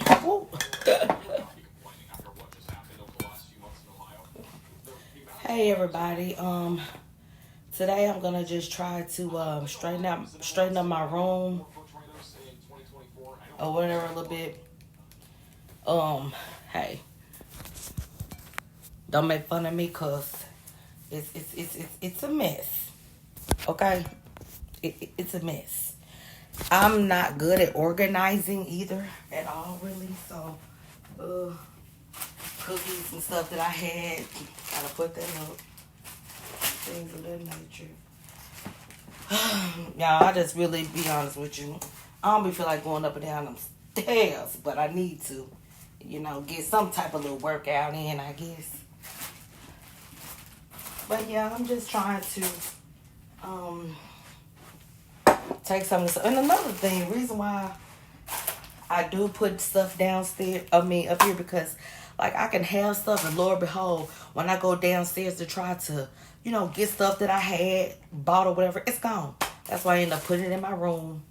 Woo. Hey everybody. Today I'm gonna just try to straighten up my room or whatever a little bit. Um, hey, don't make fun of me cause it's a mess. Okay, it's a mess. I'm not good at organizing either at all, really. So, uh, cookies and stuff that I had, gotta put that up. Things of that nature. Y'all, I just really be honest with you. I don't be feel like going up and down them stairs, but I need to, get some type of little workout in, I guess. But yeah, I'm just trying to um take some of this. And another thing, reason why I do put stuff downstairs, up here, because like I can have stuff, and Lord behold, when I go downstairs to try to, get stuff that I had bought or whatever, it's gone. That's why I end up putting it in my room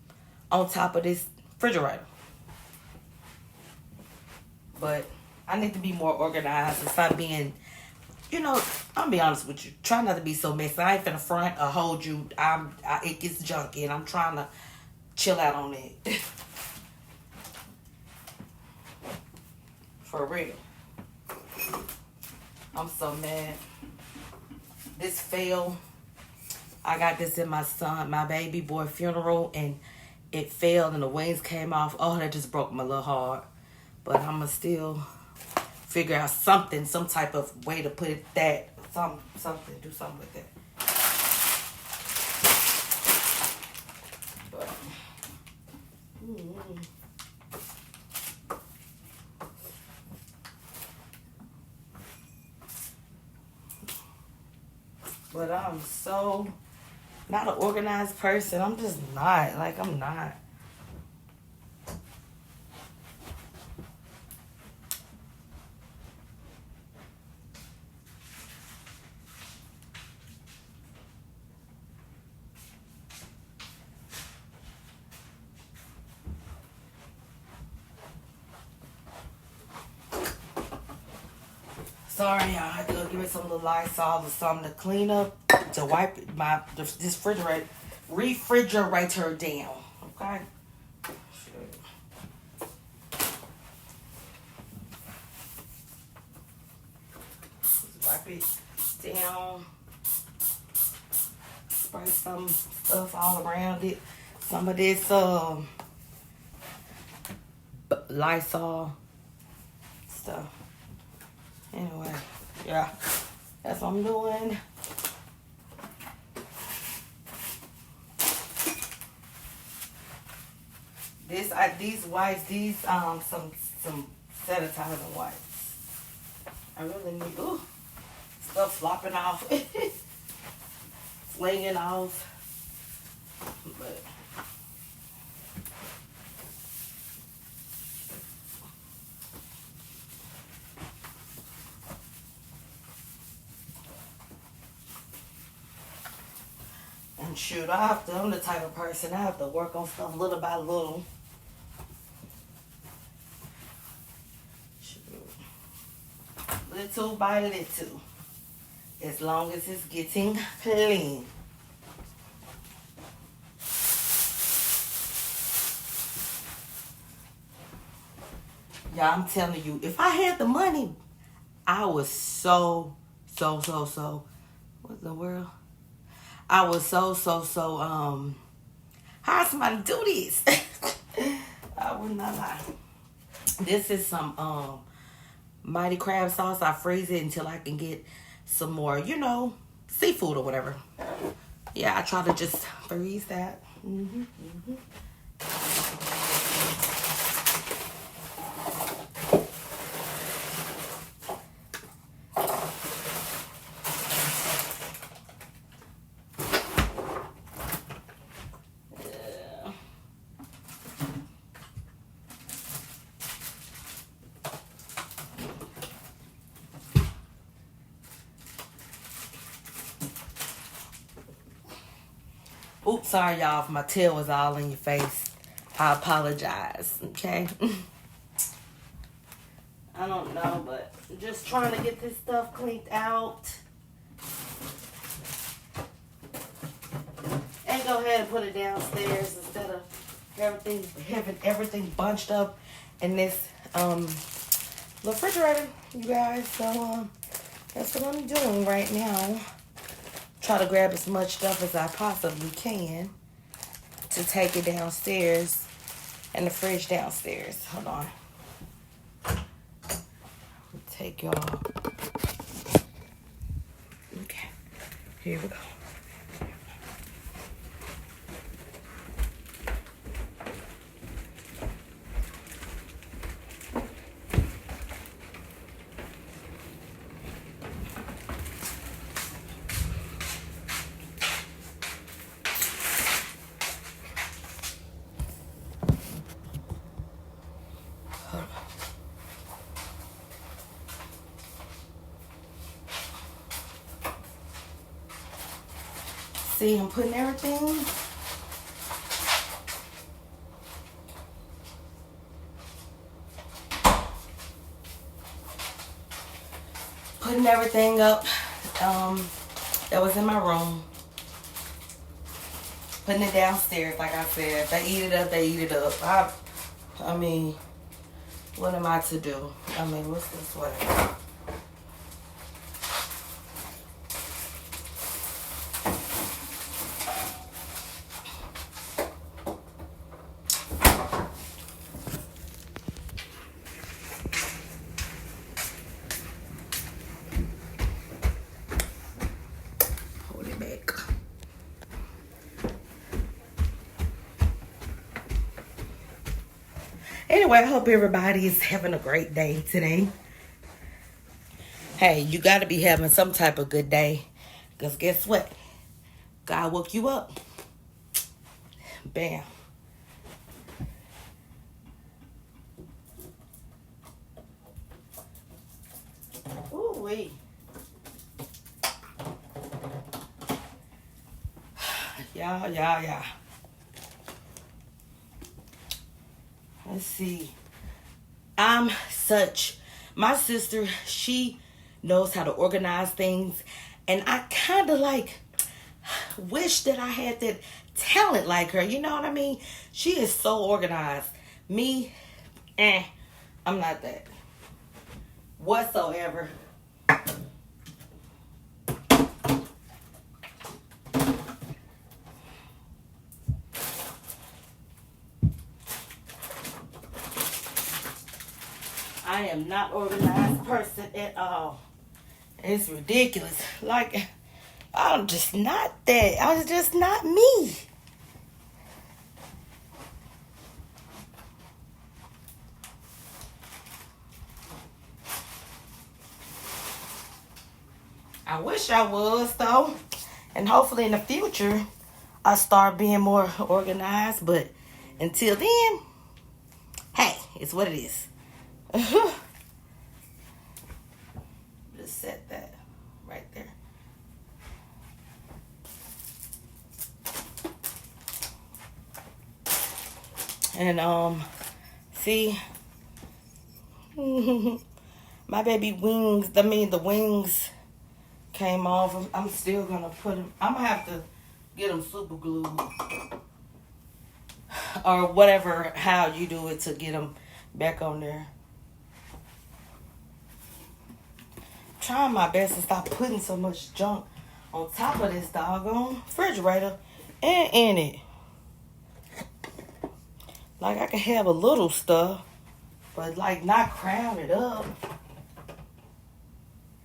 on top of this refrigerator. But I need to be more organized and stop being, I'll be honest with you. Try not to be so messy. I ain't finna front or hold you. It gets junky, and I'm trying to chill out on it. For real. I'm so mad. This fell. I got this in my baby boy funeral, and it fell and the wings came off. Oh, that just broke my little heart. But I'ma still figure out something, some type of way to put it do something with it. But, but I'm so not an organized person. I'm just not. Like, I'm not. Sorry, y'all. I had to go give me some little Lysol or something to clean up, to wipe this refrigerator down. Okay. Just wipe it down. Spray some stuff all around it. Some of this Lysol stuff. Anyway, yeah, that's what I'm doing. These wipes, some sanitizer wipes. I really need. Ooh, stuff flopping off, flinging off, but. And shoot, I'm the type of person, I have to work on stuff little by little. Shoot. Little by little. As long as it's getting clean. Yeah, I'm telling you, if I had the money, I was what's the world? I was hire somebody to do this. I would not lie. This is some mighty crab sauce. I freeze it until I can get some more, seafood or whatever. Yeah, I try to just freeze that. Oops, sorry y'all if my tail was all in your face. I apologize, okay? I don't know, but I'm just trying to get this stuff cleaned out. And go ahead and put it downstairs instead of having everything bunched up in this refrigerator, you guys. So that's what I'm doing right now. Try to grab as much stuff as I possibly can to take it downstairs in the fridge downstairs. Hold on. Take y'all. Okay, here we go. See, I'm putting everything. Putting everything up that was in my room. Putting it downstairs, like I said. If they eat it up, they eat it up. I mean, what am I to do? I mean, what's this way? Anyway, I hope everybody is having a great day today. Hey, you got to be having some type of good day. Because guess what? God woke you up. Bam. Ooh-wee. Yeah. Let's see. My sister, she knows how to organize things. And I kind of like wish that I had that talent like her. You know what I mean? She is so organized. Me, I'm not that. Whatsoever. I am not an organized person at all. It's ridiculous. Like, I'm just not that. I'm just not me. I wish I was, though. And hopefully in the future, I start being more organized. But until then, hey, it's what it is. Just set that right there. And see, my baby wings. The wings came off. I'm still gonna put them. I'm gonna have to get them super glued or whatever. How you do it to get them back on there. Trying my best to stop putting so much junk on top of this doggone refrigerator and in it. Like I can have a little stuff, but like not crowd it up.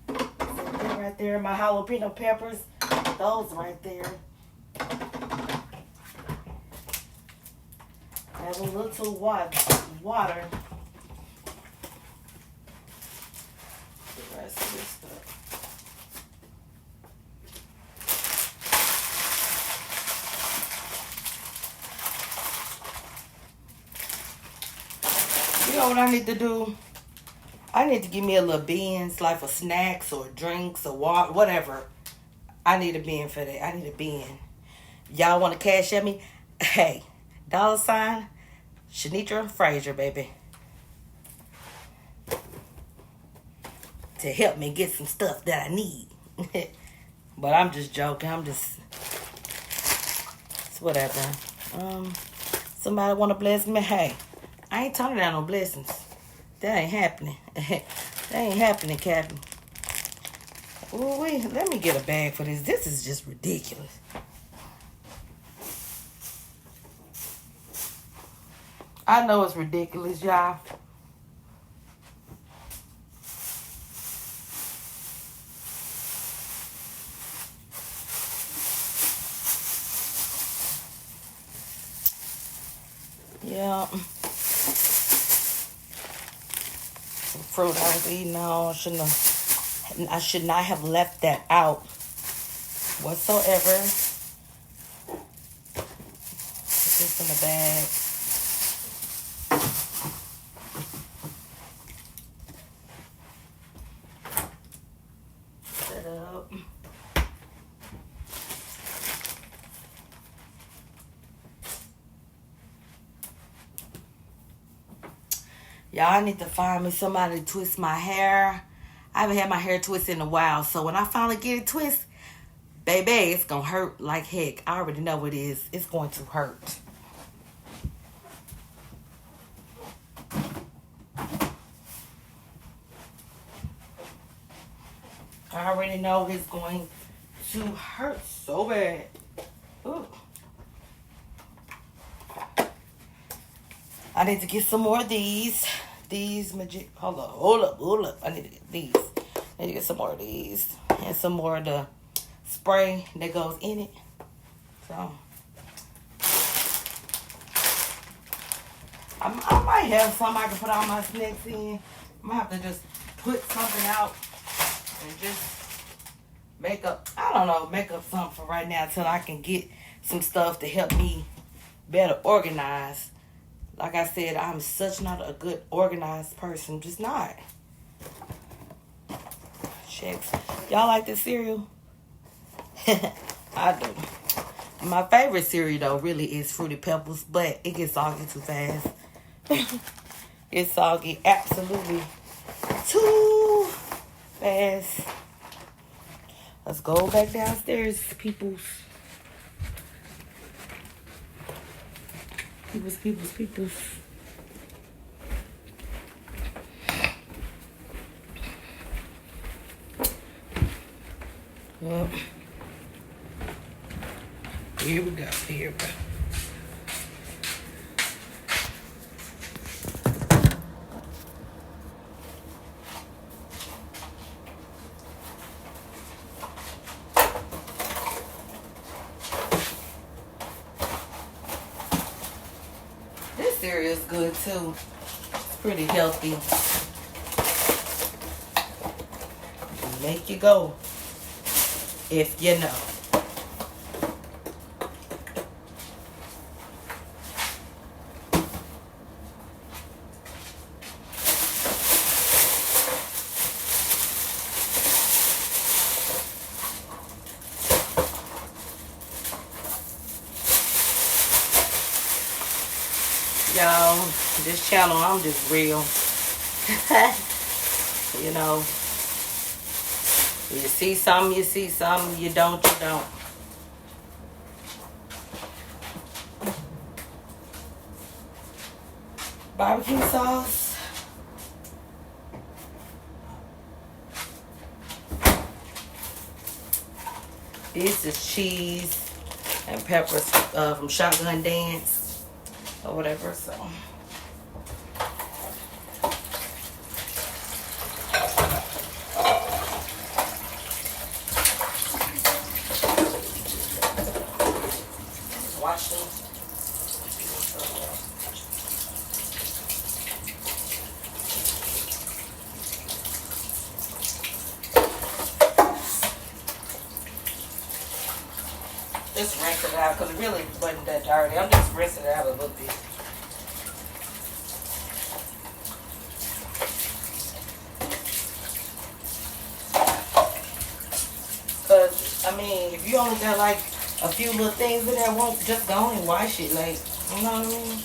So right there, my jalapeno peppers, those right there. Have a little water. The rest of this stuff. You know what I need to do? I need to give me a little bins, like for snacks or drinks or water, whatever. I need a bin for that. I need a bin. Y'all want to cash at me? Hey, $, Shanitra Frazier, baby. to help me get some stuff that I need. But I'm just joking. It's whatever. Somebody want to bless me? Hey, I ain't turning down no blessings. That ain't happening. That ain't happening, Captain. Ooh, wait, let me get a bag for this. This is just ridiculous. I know it's ridiculous, y'all. Yeah. Some fruit I was eating on. I should not have left that out whatsoever. Put this in the bag. Set up. Y'all need to find me somebody to twist my hair. I haven't had my hair twisted in a while. So when I finally get it twisted, baby, it's going to hurt like heck. I already know it is. It's going to hurt. I already know it's going to hurt so bad. Ooh. I need to get some more of these. Hold up. I need to get these. I need to get some more of these. And some more of the spray that goes in it. So. I might have some I can put all my snacks in. I might have to just put something out and just make up something for right now until I can get some stuff to help me better organize. Like I said, I'm such not a good organized person. Just not. Checks. Y'all like this cereal? I do. My favorite cereal, though, really is Fruity Pebbles. But it gets soggy too fast. It's soggy absolutely too fast. Let's go back downstairs, peoples. Peoples. Well, here we go. This cereal is good too. It's pretty healthy. Make you go. If you know. Y'all, this channel, I'm just real. You know. You see something, you don't. Barbecue sauce. This is cheese and peppers from Shotgun Dance or whatever, so. Just rinse it out because it really wasn't that dirty. I'm just rinsing it out a little bit. Because, I mean, if you only got like a few little things in there, won't just go on and wash it. Like, you know what I mean?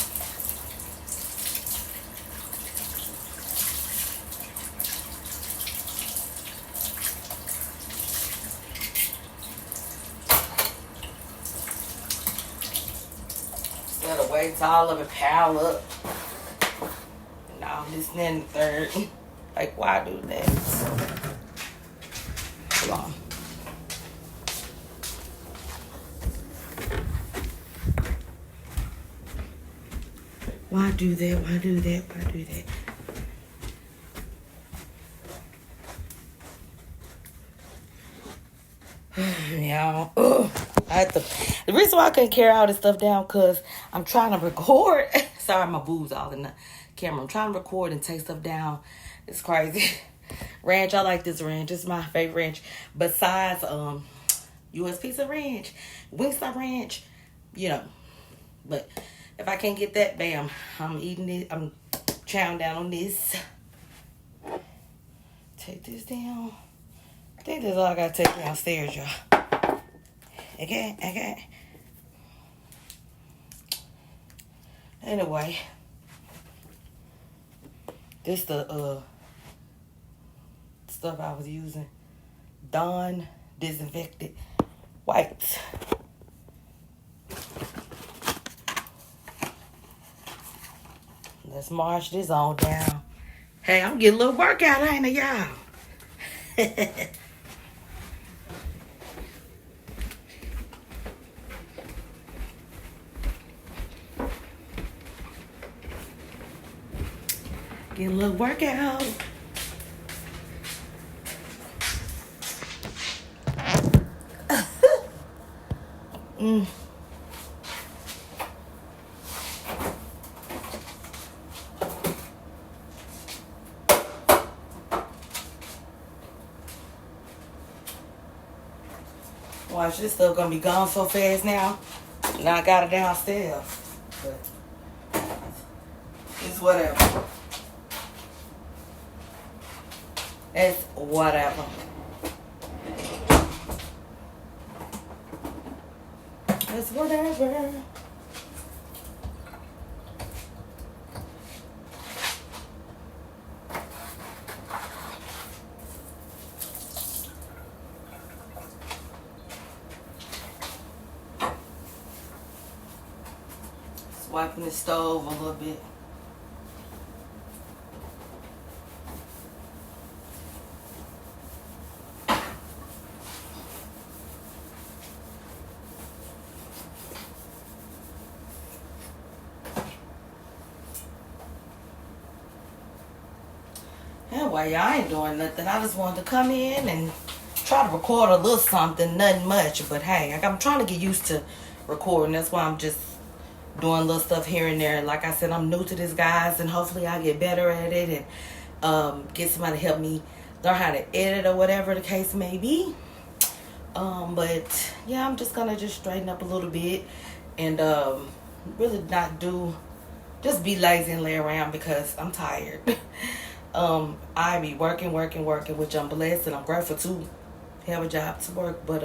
wait till all of it pile up. And all this and then the third. Like, why do that? Hold on. Why do that? Why do that? Why do that? Yeah, the reason why I couldn't carry all this stuff down because I'm trying to record. Sorry, my boobs all in the camera. I'm trying to record and take stuff down. It's crazy. Ranch, I like this ranch. It's my favorite ranch. Besides U.S. Pizza Ranch, Wingstop Ranch, you know. But if I can't get that, bam, I'm eating it. I'm chowing down on this. Take this down. I think that's all I gotta take downstairs, y'all. Okay. Anyway, this the stuff I was using. Dawn disinfected wipes. Let's march this on down. Hey, I'm getting a little workout, ain't I, y'all? Get a little workout. Watch, this stuff gonna be gone so fast now. Now I got it downstairs. But it's whatever. It's whatever. It's whatever. Wiping the stove a little bit. Anyway, y'all ain't doing nothing. I just wanted to come in and try to record a little something, nothing much. But hey, I'm trying to get used to recording. That's why I'm just doing little stuff here and there. Like I said, I'm new to this, guys, and hopefully I get better at it and get somebody to help me learn how to edit or whatever the case may be. But yeah, I'm just gonna just straighten up a little bit and really not just be lazy and lay around because I'm tired. I be working, which I'm blessed and I'm grateful to have a job to work. But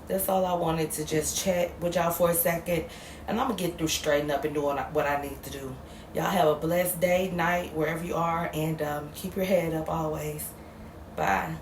that's all I wanted to just chat with y'all for a second. And I'm going to get through straightening up and doing what I need to do. Y'all have a blessed day, night, wherever you are. And keep your head up always. Bye.